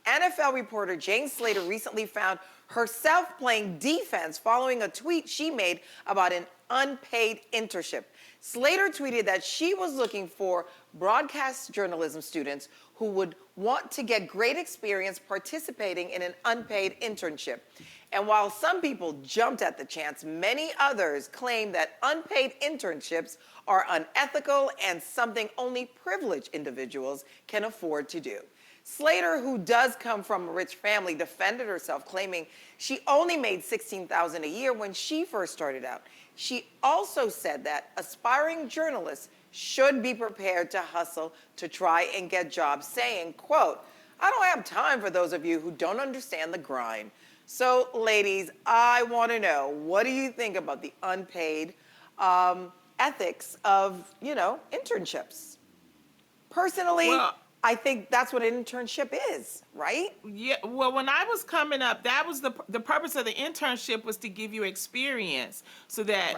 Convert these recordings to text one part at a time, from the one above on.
NFL reporter Jane Slater recently found herself playing defense following a tweet she made about an unpaid internship. Slater tweeted that she was looking for broadcast journalism students who would want to get great experience participating in an unpaid internship. And while some people jumped at the chance, many others claim that unpaid internships are unethical and something only privileged individuals can afford to do. Slater, who does come from a rich family, defended herself, claiming she only made $16,000 a year when she first started out. She also said that aspiring journalists should be prepared to hustle to try and get jobs, saying, quote, "I don't have time for those of you who don't understand the grind." So, ladies, I want to know, what do you think about the unpaid ethics of, internships? Personally, I think that's what an internship is, right? Yeah, well, when I was coming up, that was the purpose of the internship, was to give you experience so that,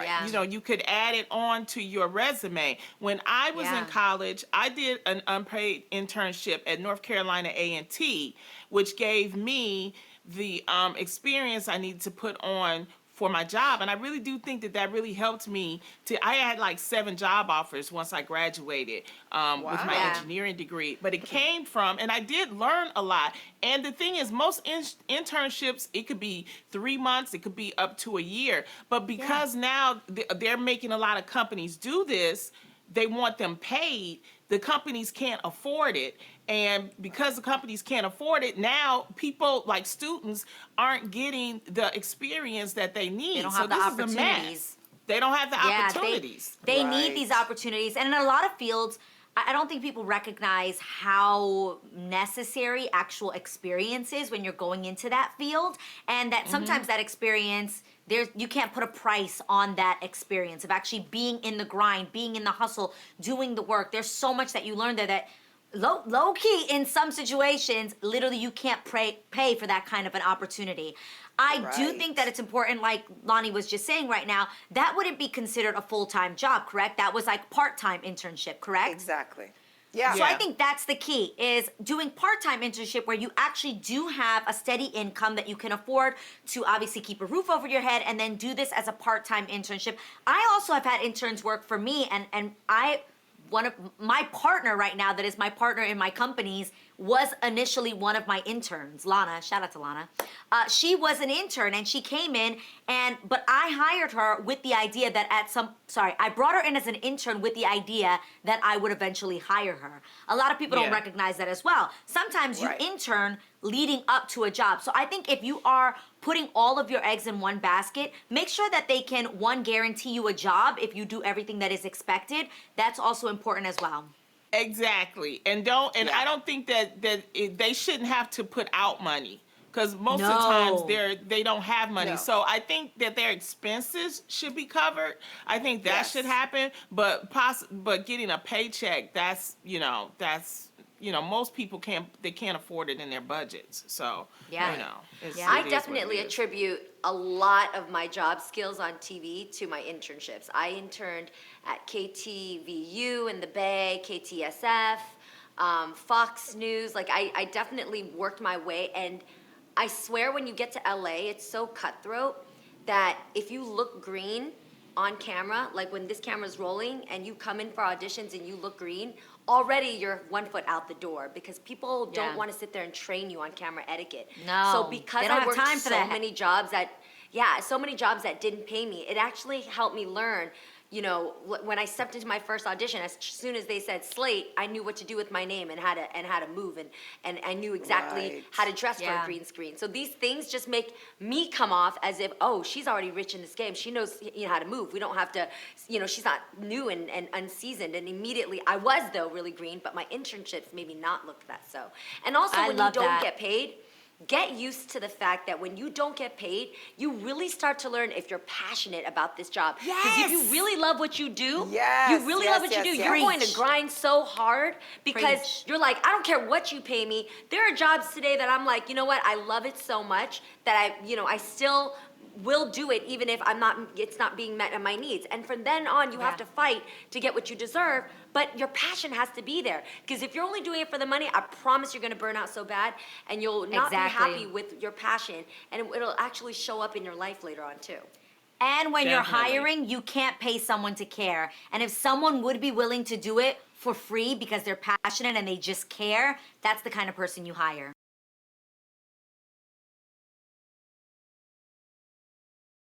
you could add it on to your resume. When I was in college, I did an unpaid internship at North Carolina A&T, which gave me the experience I needed to put on for my job. And I really do think that really helped me I had like 7 job offers once I graduated with my engineering degree. But it came from, and I did learn a lot. And the thing is, most internships, it could be 3 months, it could be up to a year. But because now they're making a lot of companies do this, they want them paid. The companies can't afford it. And because the companies can't afford it, now people, like students, aren't getting the experience that they need. They don't have the opportunities. They don't have the opportunities. They need these opportunities. And in a lot of fields, I don't think people recognize how necessary actual experience is when you're going into that field. And that sometimes that experience, you can't put a price on that experience of actually being in the grind, being in the hustle, doing the work. There's so much that you learn there that low key in some situations, literally you can't pay for that kind of an opportunity. I do think that it's important, like Lonnie was just saying right now, that wouldn't be considered a full-time job, correct? That was like part-time internship, correct? Exactly. Yeah. So I think that's the key, is doing part-time internship where you actually do have a steady income that you can afford to obviously keep a roof over your head, and then do this as a part-time internship. I also have had interns work for me, and one of my partner right now, that is my partner in my companies, was initially one of my interns. Lana, shout out to Lana. She was an intern, and she came in, but I hired her with the idea that I brought her in as an intern with the idea that I would eventually hire her. A lot of people don't recognize that as well. Sometimes you intern leading up to a job. So I think if you are putting all of your eggs in one basket, make sure that they can, one, guarantee you a job if you do everything that is expected. That's also important as well. Exactly. And I don't think that they shouldn't have to put out money, because most of the times they don't have money. So I think that their expenses should be covered. I think that should happen. But getting a paycheck, that's most people can't afford it in their budgets. So I definitely attribute a lot of my job skills on TV to my internships. I interned at KTVU in the Bay, KTSF, Fox News. Like I definitely worked my way, and I swear when you get to LA, it's so cutthroat that if you look green on camera, like when this camera's rolling and you come in for auditions and you look green, already you're 1 foot out the door, because people don't want to sit there and train you on camera etiquette. No, so because I worked many jobs so many jobs that didn't pay me, it actually helped me learn. When I stepped into my first audition, as soon as they said Slate, I knew what to do with my name and how to move, and I knew exactly how to dress for a green screen. So these things just make me come off as if, oh, she's already rich in this game. She knows how to move. We don't have to, she's not new and unseasoned. And immediately, I was though really green, but my internships maybe not look that so. And also when you don't get paid, get used to the fact that when you don't get paid, you really start to learn if you're passionate about this job. Because if you really love what you do, you're going to grind so hard, because you're like, I don't care what you pay me. There are jobs today that I'm like, you know what, I love it so much that I still will do it even if it's not being met at my needs. And from then on, you have to fight to get what you deserve, but your passion has to be there. Because if you're only doing it for the money, I promise you're gonna burn out so bad, and you'll not be happy with your passion, and it'll actually show up in your life later on too. And when you're Definitely. hiring, you can't pay someone to care. And if someone would be willing to do it for free because they're passionate and they just care, that's the kind of person you hire.